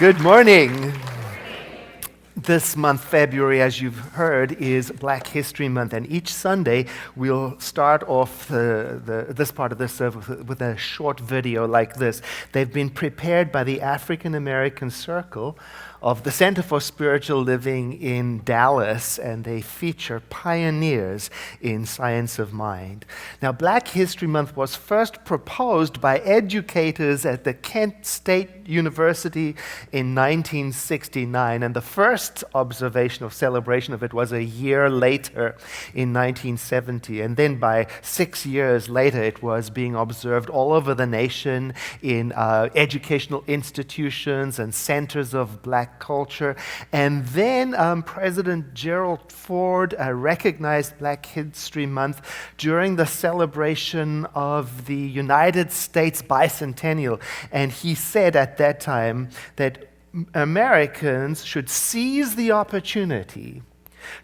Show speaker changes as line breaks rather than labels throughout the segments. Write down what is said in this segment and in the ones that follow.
Good morning. This month, February, as you've heard, is Black History Month, and each Sunday we'll start off this part of the service with a short video like this. They've been prepared by the African American Circle of the Center for Spiritual Living in Dallas, and they feature pioneers in science of mind. Now, Black History Month was first proposed by educators at the Kent State University in 1969, and the first observation or celebration of it was a year later in 1970, and then by 6 years later it was being observed all over the nation in educational institutions and centers of Black culture. And then President Gerald Ford recognized Black History Month during the celebration of the United States bicentennial, and he said at that time that Americans should seize the opportunity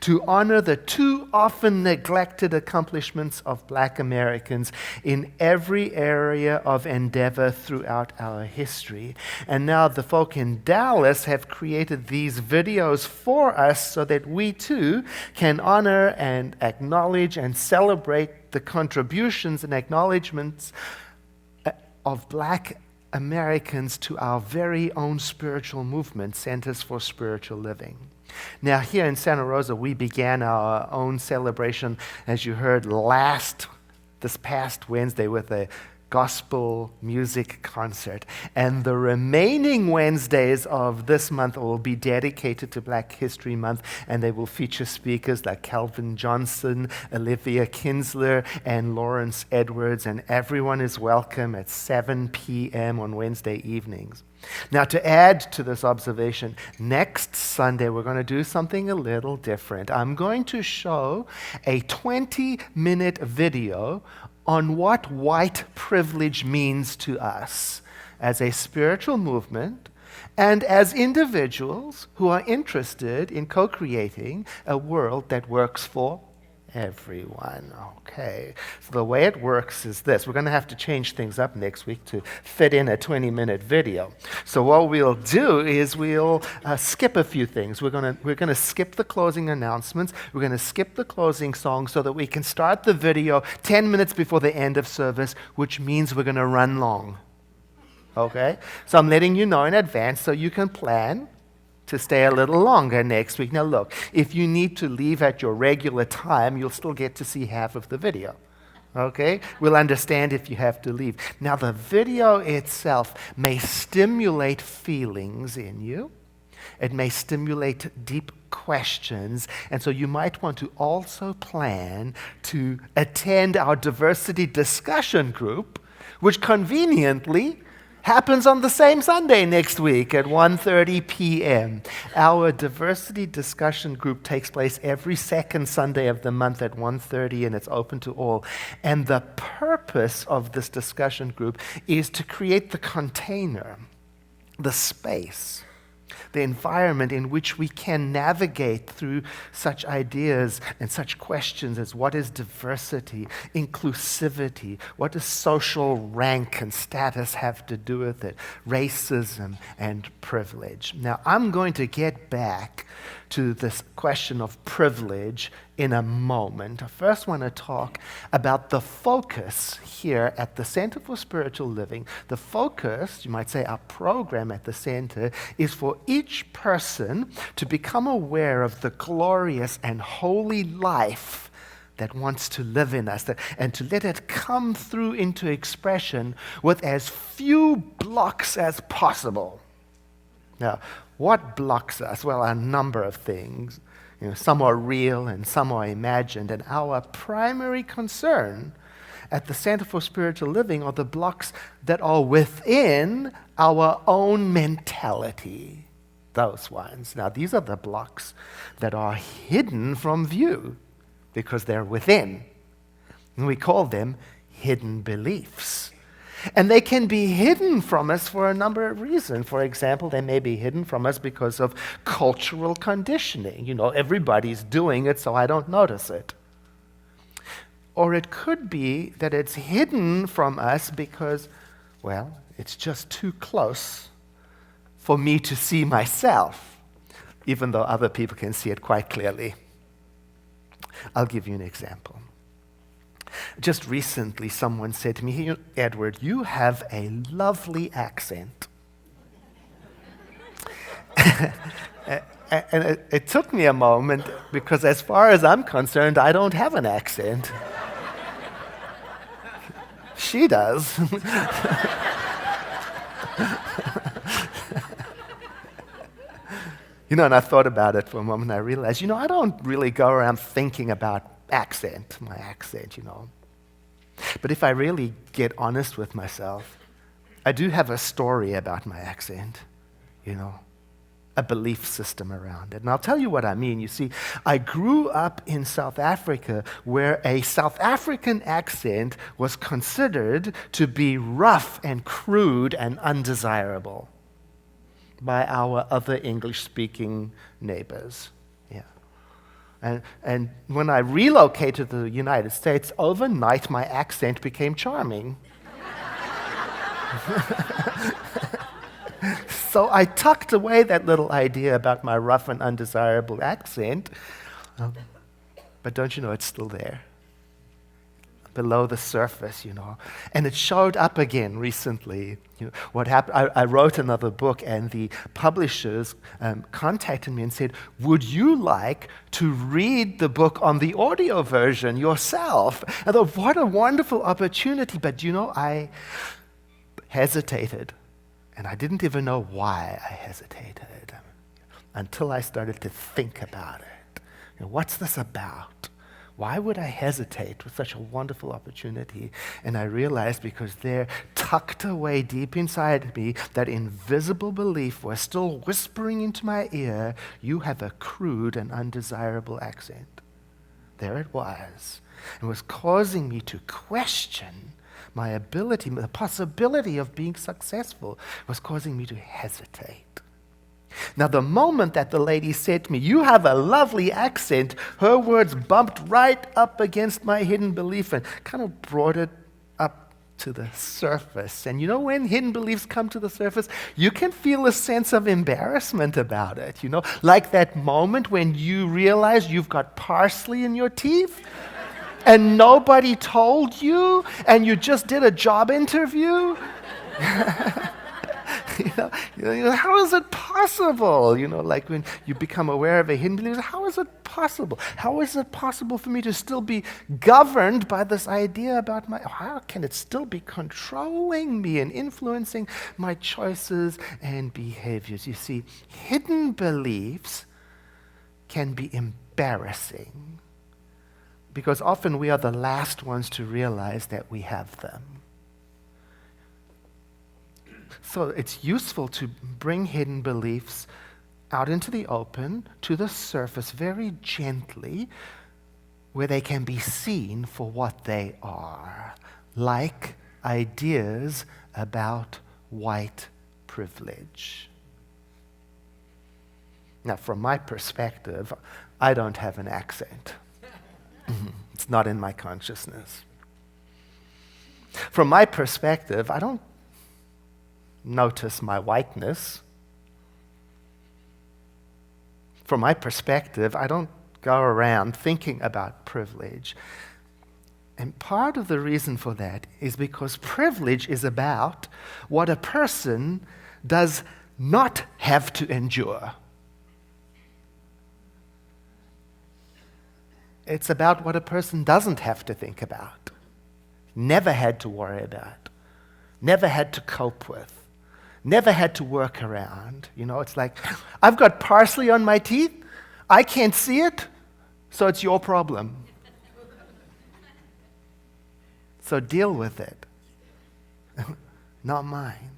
to honor the too often neglected accomplishments of Black Americans in every area of endeavor throughout our history. And now the folk in Dallas have created these videos for us so that we too can honor and acknowledge and celebrate the contributions and acknowledgments of Black Americans to our very own spiritual movement, Centers for Spiritual Living. Now, here in Santa Rosa, we began our own celebration, as you heard, this past Wednesday with a gospel music concert. And the remaining Wednesdays of this month will be dedicated to Black History Month, and they will feature speakers like Calvin Johnson, Olivia Kinsler, and Lawrence Edwards, and everyone is welcome at 7 p.m. on Wednesday evenings. Now, to add to this observation, next Sunday we're going to do something a little different. I'm going to show a 20-minute video on what white privilege means to us as a spiritual movement and as individuals who are interested in co-creating a world that works for everyone. Okay, so the way it works is this. We're going to have to change things up next week to fit in a 20-minute video. So what we'll do is we'll skip a few things. We're going to skip the closing announcements. We're going to skip the closing song so that we can start the video 10 minutes before the end of service, which means we're going to run long. Okay? So I'm letting you know in advance so you can plan to stay a little longer next week. Now look, if you need to leave at your regular time, you'll still get to see half of the video. Okay? We'll understand if you have to leave. Now the video itself may stimulate feelings in you. It may stimulate deep questions, and so you might want to also plan to attend our diversity discussion group, which conveniently happens on the same Sunday next week at 1:30 p.m. Our diversity discussion group takes place every second Sunday of the month at 1:30, and it's open to all. And the purpose of this discussion group is to create the container, the space, the environment in which we can navigate through such ideas and such questions as what is diversity, inclusivity, what does social rank and status have to do with it, racism and privilege. Now, I'm going to get back to this question of privilege in a moment. I first want to talk about the focus here at the Center for Spiritual Living. The focus, you might say our program at the center, is for each person to become aware of the glorious and holy life that wants to live in us, and to let it come through into expression with as few blocks as possible. Now, what blocks us? Well, a number of things. Some are real and some are imagined. And our primary concern at the Center for Spiritual Living are the blocks that are within our own mentality. Those ones. Now, these are the blocks that are hidden from view because they're within. And we call them hidden beliefs. And they can be hidden from us for a number of reasons. For example, they may be hidden from us because of cultural conditioning. Everybody's doing it, so I don't notice it. Or it could be that it's hidden from us because, it's just too close for me to see myself, even though other people can see it quite clearly. I'll give you an example. Just recently, someone said to me, "Hey, Edward, you have a lovely accent." And it took me a moment, because as far as I'm concerned, I don't have an accent. She does. And I thought about it for a moment, and I realized, I don't really go around thinking about my accent. But if I really get honest with myself, I do have a story about my accent, a belief system around it. And I'll tell you what I mean. You see, I grew up in South Africa, where a South African accent was considered to be rough and crude and undesirable by our other English-speaking neighbors. Yeah. And when I relocated to the United States, overnight my accent became charming. So I tucked away that little idea about my rough and undesirable accent, but don't you know, it's still there, below the surface, And it showed up again recently. What happened? I wrote another book, and the publishers contacted me and said, "Would you like to read the book on the audio version yourself?" I thought, what a wonderful opportunity. But I hesitated. And I didn't even know why I hesitated until I started to think about it. What's this about? Why would I hesitate with such a wonderful opportunity? And I realized, because there, tucked away deep inside me, that invisible belief was still whispering into my ear, "You have a crude and undesirable accent." There it was. It was causing me to question my ability, the possibility of being successful, was causing me to hesitate. Now, the moment that the lady said to me, "You have a lovely accent," her words bumped right up against my hidden belief and kind of brought it up to the surface. And when hidden beliefs come to the surface, you can feel a sense of embarrassment about it, like that moment when you realize you've got parsley in your teeth and nobody told you, and you just did a job interview. How is it possible? Like when you become aware of a hidden belief, how is it possible? How is it possible for me to still be governed by this idea about how can it still be controlling me and influencing my choices and behaviors? You see, hidden beliefs can be embarrassing, because often we are the last ones to realize that we have them. So it's useful to bring hidden beliefs out into the open, to the surface, very gently, where they can be seen for what they are, like ideas about white privilege. Now, from my perspective, I don't have an accent. It's not in my consciousness. From my perspective, I don't notice my whiteness. From my perspective, I don't go around thinking about privilege. And part of the reason for that is because privilege is about what a person does not have to endure. It's about what a person doesn't have to think about, never had to worry about, never had to cope with, never had to work around. It's like, I've got parsley on my teeth, I can't see it, so it's your problem. So deal with it, not mine.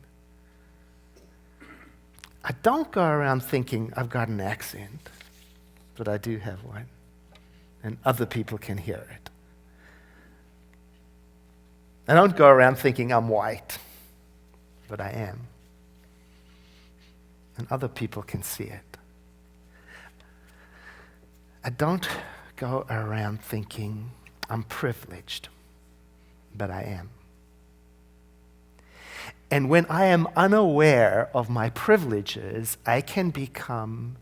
I don't go around thinking I've got an accent, but I do have one. And other people can hear it. I don't go around thinking I'm white, but I am. And other people can see it. I don't go around thinking I'm privileged, but I am. And when I am unaware of my privileges, I can become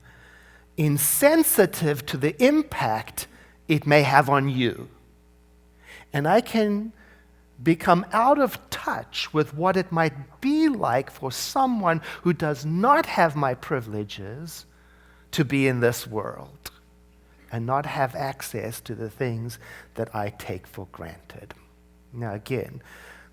insensitive to the impact it may have on you. And I can become out of touch with what it might be like for someone who does not have my privileges to be in this world and not have access to the things that I take for granted. Now again,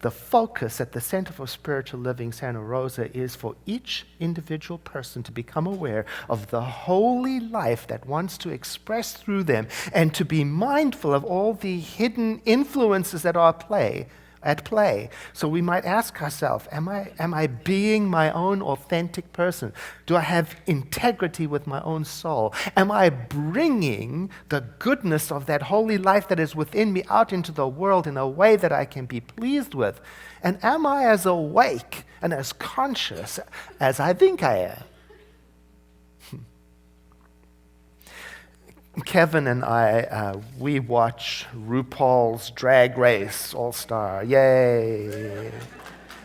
the focus at the Center for Spiritual Living Santa Rosa is for each individual person to become aware of the holy life that wants to express through them and to be mindful of all the hidden influences that are at play. So we might ask ourselves, am I being my own authentic person? Do I have integrity with my own soul? Am I bringing the goodness of that holy life that is within me out into the world in a way that I can be pleased with? And am I as awake and as conscious as I think I am? Kevin and I, we watch RuPaul's Drag Race All-Star. Yay!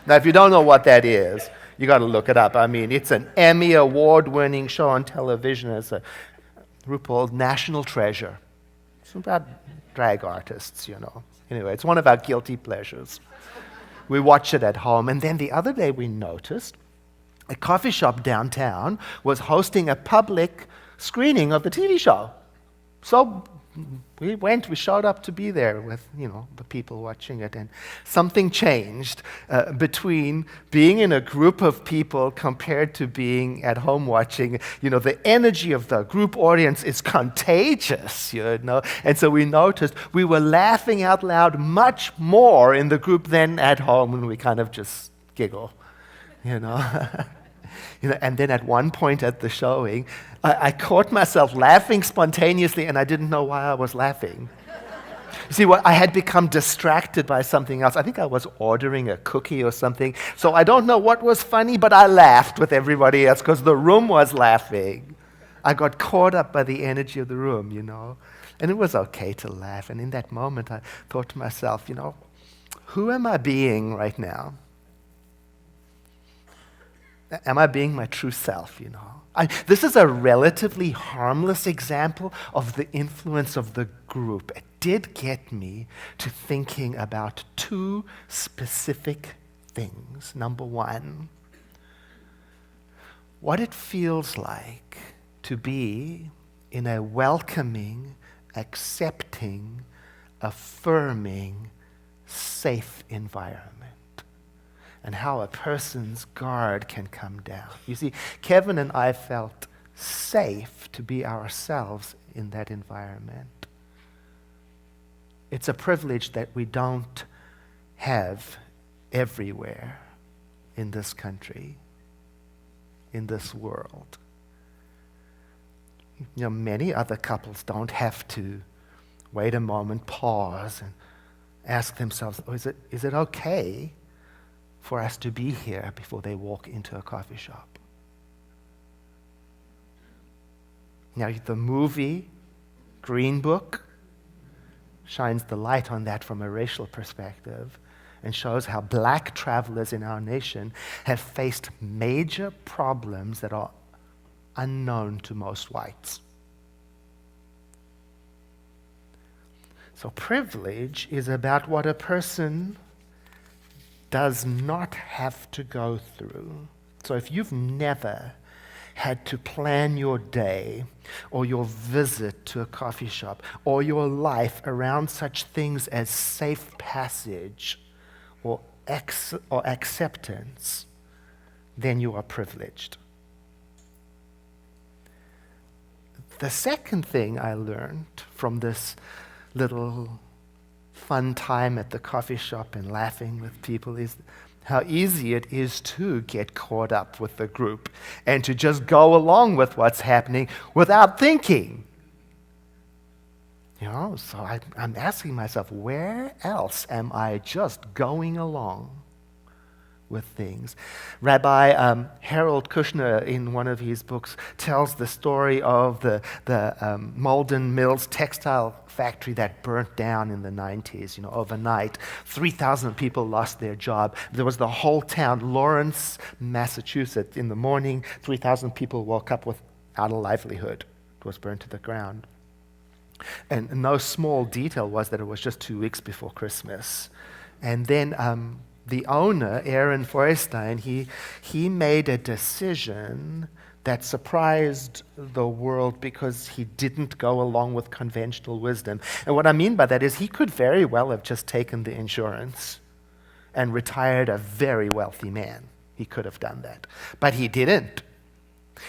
Now, if you don't know what that is, you got to look it up. I mean, it's an Emmy award-winning show on television. It's a RuPaul national treasure. It's about drag artists, you know. Anyway, it's one of our guilty pleasures. We watch it at home. And then the other day we noticed a coffee shop downtown was hosting a public screening of the TV show. So we showed up to be there with, the people watching it. And something changed between being in a group of people compared to being at home watching. The energy of the group audience is contagious, And so we noticed we were laughing out loud much more in the group than at home when we kind of just giggle, And then at one point at the showing, I caught myself laughing spontaneously, and I didn't know why I was laughing. You see, I had become distracted by something else. I think I was ordering a cookie or something. So I don't know what was funny, but I laughed with everybody else because the room was laughing. I got caught up by the energy of the room, And it was okay to laugh. And in that moment, I thought to myself, who am I being right now? Am I being my true self, This is a relatively harmless example of the influence of the group. It did get me to thinking about two specific things. Number one, what it feels like to be in a welcoming, accepting, affirming, safe environment. And how a person's guard can come down. You see, Kevin and I felt safe to be ourselves in that environment. It's a privilege that we don't have everywhere in this country, in this world. Many other couples don't have to wait a moment, pause, and ask themselves, is it okay for us to be here before they walk into a coffee shop? Now, the movie Green Book shines the light on that from a racial perspective and shows how black travelers in our nation have faced major problems that are unknown to most whites. So privilege is about what a person does not have to go through. So if you've never had to plan your day or your visit to a coffee shop or your life around such things as safe passage or acceptance, then you are privileged. The second thing I learned from this little fun time at the coffee shop and laughing with people is how easy it is to get caught up with the group and to just go along with what's happening without thinking. So I'm asking myself, where else am I just going along with things. Rabbi Harold Kushner, in one of his books, tells the story of the Malden Mills textile factory that burnt down in the 90s. Overnight, 3,000 people lost their job. There was the whole town, Lawrence, Massachusetts. In the morning, 3,000 people woke up without a livelihood. It was burned to the ground. And no small detail was that it was just 2 weeks before Christmas. And then the owner, Aaron Feuerstein, he made a decision that surprised the world because he didn't go along with conventional wisdom. And what I mean by that is he could very well have just taken the insurance and retired a very wealthy man. He could have done that. But he didn't.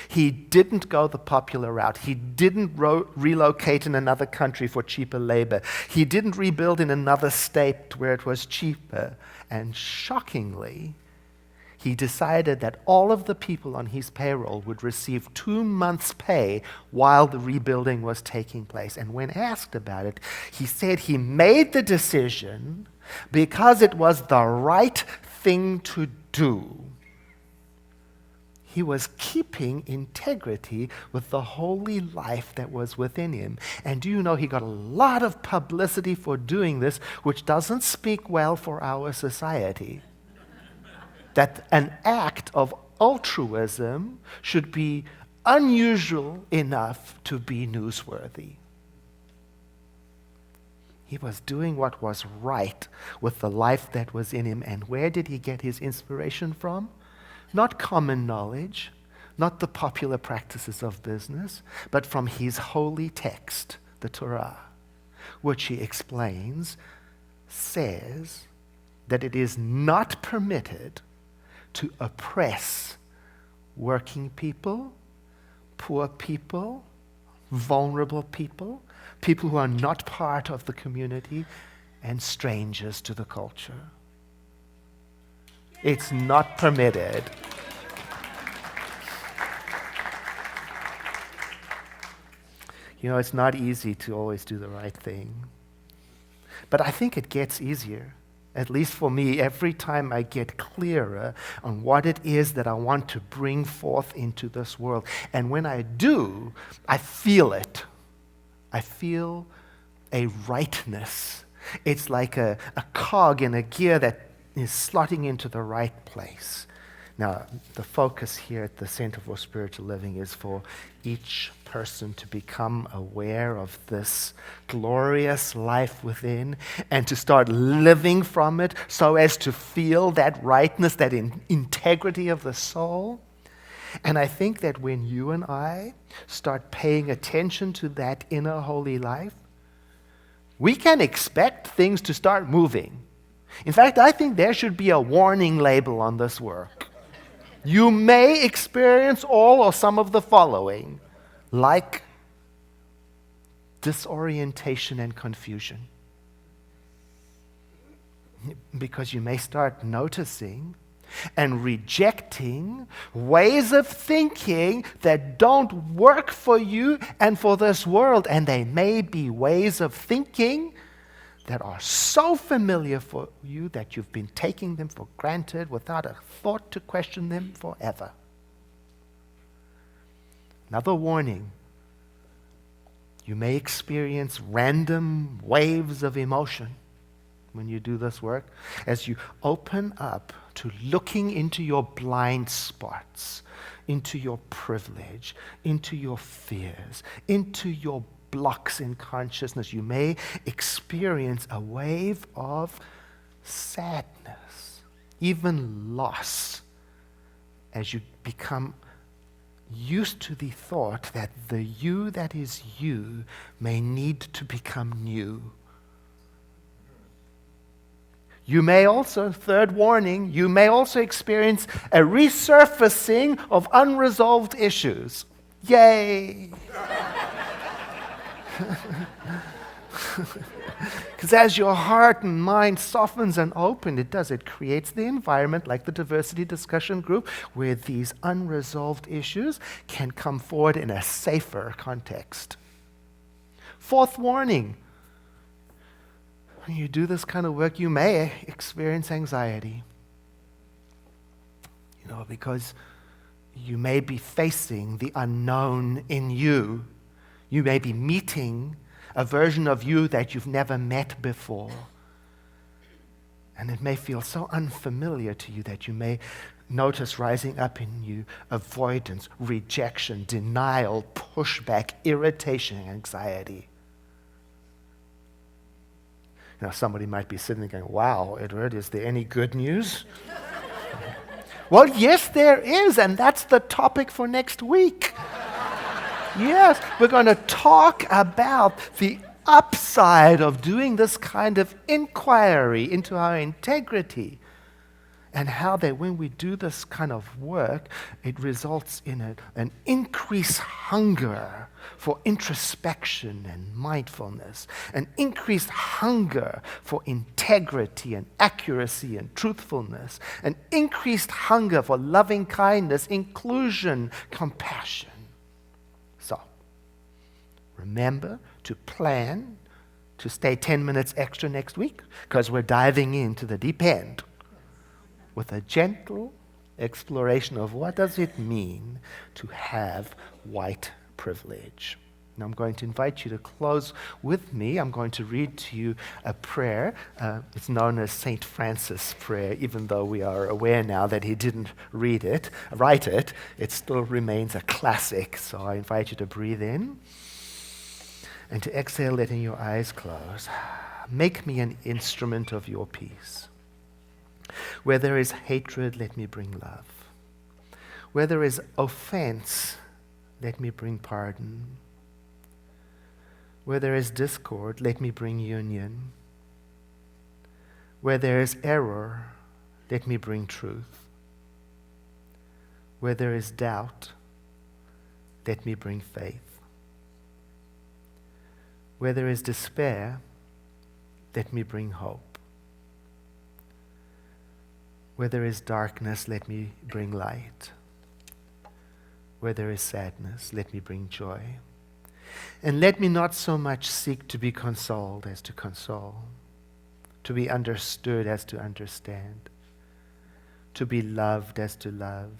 He didn't go the popular route. He didn't relocate in another country for cheaper labor. He didn't rebuild in another state where it was cheaper. And shockingly, he decided that all of the people on his payroll would receive 2 months' pay while the rebuilding was taking place. And when asked about it, he said he made the decision because it was the right thing to do. He was keeping integrity with the holy life that was within him. And do you know he got a lot of publicity for doing this, which doesn't speak well for our society. That an act of altruism should be unusual enough to be newsworthy. He was doing what was right with the life that was in him. And where did he get his inspiration from? Not common knowledge, not the popular practices of business, but from his holy text, the Torah, which he explains, says that it is not permitted to oppress working people, poor people, vulnerable people, people who are not part of the community, and strangers to the culture. It's not permitted. It's not easy to always do the right thing. But I think it gets easier, at least for me, every time I get clearer on what it is that I want to bring forth into this world. And when I do, I feel it. I feel a rightness. It's like a cog in a gear that is slotting into the right place. Now, the focus here at the Center for Spiritual Living is for each person to become aware of this glorious life within and to start living from it so as to feel that rightness, that integrity of the soul. And I think that when you and I start paying attention to that inner holy life, we can expect things to start moving. In fact, I think there should be a warning label on this work. You may experience all or some of the following, like disorientation and confusion. Because you may start noticing and rejecting ways of thinking that don't work for you and for this world. And they may be ways of thinking that are so familiar for you that you've been taking them for granted without a thought to question them forever. Another warning. You may experience random waves of emotion when you do this work as you open up to looking into your blind spots, into your privilege, into your fears, into your blocks in consciousness. You may experience a wave of sadness, even loss, as you become used to the thought that the you that is you may need to become new. You may also, third warning, you may also experience a resurfacing of unresolved issues. Yay! Because as your heart and mind softens and opens, it creates the environment like the diversity discussion group where these unresolved issues can come forward in a safer context. Fourth warning, when you do this kind of work, you may experience anxiety. or because you may be facing the unknown in you. You may be meeting a version of you that you've never met before. And it may feel so unfamiliar to you that you may notice rising up in you avoidance, rejection, denial, pushback, irritation, anxiety. Now, somebody might be sitting there going, wow, Edward, is there any good news? Well, yes, there is, and that's the topic for next week. Yes, we're going to talk about the upside of doing this kind of inquiry into our integrity, and how that when we do this kind of work, it results in an increased hunger for introspection and mindfulness, an increased hunger for integrity and accuracy and truthfulness, an increased hunger for loving kindness, inclusion, compassion. So, remember to plan to stay 10 minutes extra next week, because we're diving into the deep end with a gentle exploration of what does it mean to have white privilege. Now I'm going to invite you to close with me. I'm going to read to you a prayer. It's known as St. Francis' prayer, even though we are aware now that he didn't write it, it still remains a classic. So I invite you to breathe in and to exhale, letting your eyes close. Make me an instrument of your peace. Where there is hatred, let me bring love. Where there is offense, let me bring pardon. Where there is discord, let me bring union. Where there is error, let me bring truth. Where there is doubt, let me bring faith. Where there is despair, let me bring hope. Where there is darkness, let me bring light. Where there is sadness, let me bring joy. And let me not so much seek to be consoled as to console, to be understood as to understand, to be loved as to love.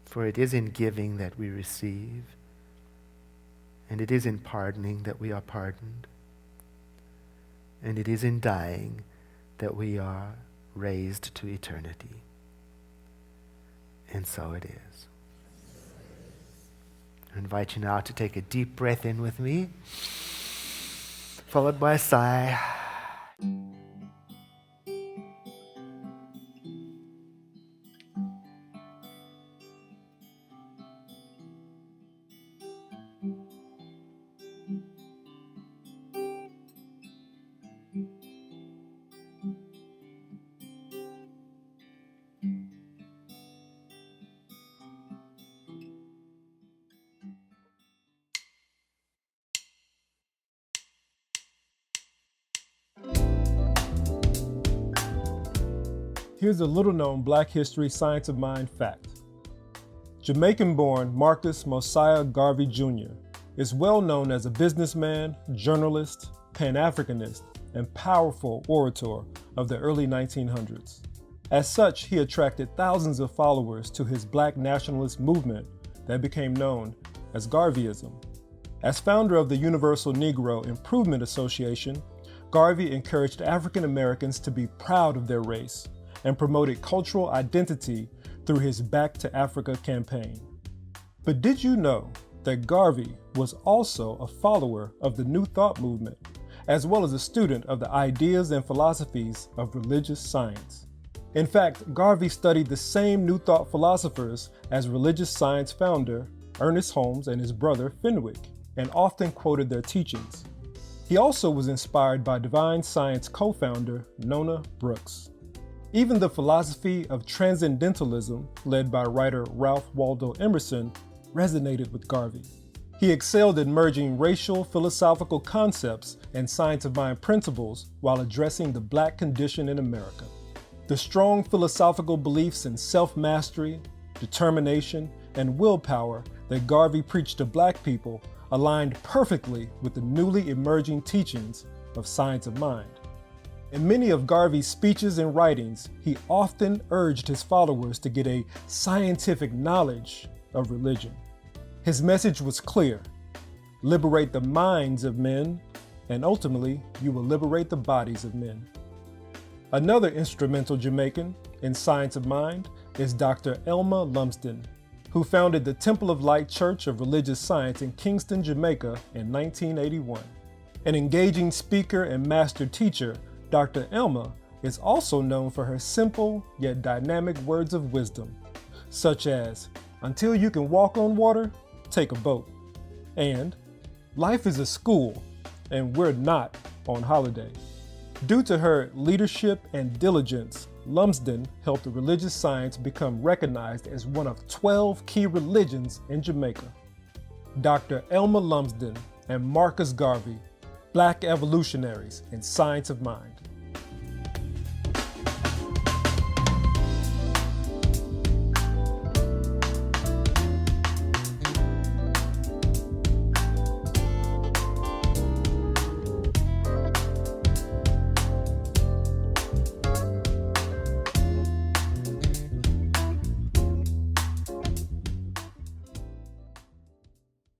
For it is in giving that we receive, and it is in pardoning that we are pardoned, and it is in dying that we are raised to eternity. And so it is. I invite you now to take a deep breath in with me, followed by a sigh.
Here's a little-known Black History Science of Mind fact. Jamaican-born Marcus Mosiah Garvey Jr. is well known as a businessman, journalist, Pan-Africanist, and powerful orator of the early 1900s. As such, he attracted thousands of followers to his Black nationalist movement that became known as Garveyism. As founder of the Universal Negro Improvement Association, Garvey encouraged African Americans to be proud of their race and promoted cultural identity through his Back to Africa campaign. But did you know that Garvey was also a follower of the New Thought movement, as well as a student of the ideas and philosophies of religious science? In fact, Garvey studied the same New Thought philosophers as religious science founder Ernest Holmes and his brother Fenwick, and often quoted their teachings. He also was inspired by Divine Science co-founder Nona Brooks. Even the philosophy of transcendentalism, led by writer Ralph Waldo Emerson, resonated with Garvey. He excelled in merging racial philosophical concepts and science of mind principles while addressing the Black condition in America. The strong philosophical beliefs in self-mastery, determination, and willpower that Garvey preached to Black people aligned perfectly with the newly emerging teachings of science of mind. In many of Garvey's speeches and writings, he often urged his followers to get a scientific knowledge of religion. His message was clear: liberate the minds of men, and ultimately, you will liberate the bodies of men. Another instrumental Jamaican in Science of Mind is Dr. Elma Lumsden, who founded the Temple of Light Church of Religious Science in Kingston, Jamaica in 1981. An engaging speaker and master teacher, Dr. Elma is also known for her simple yet dynamic words of wisdom, such as, "Until you can walk on water, take a boat," and "Life is a school, and we're not on holiday." Due to her leadership and diligence, Lumsden helped religious science become recognized as one of 12 key religions in Jamaica. Dr. Elma Lumsden and Marcus Garvey, Black evolutionaries in Science of Mind.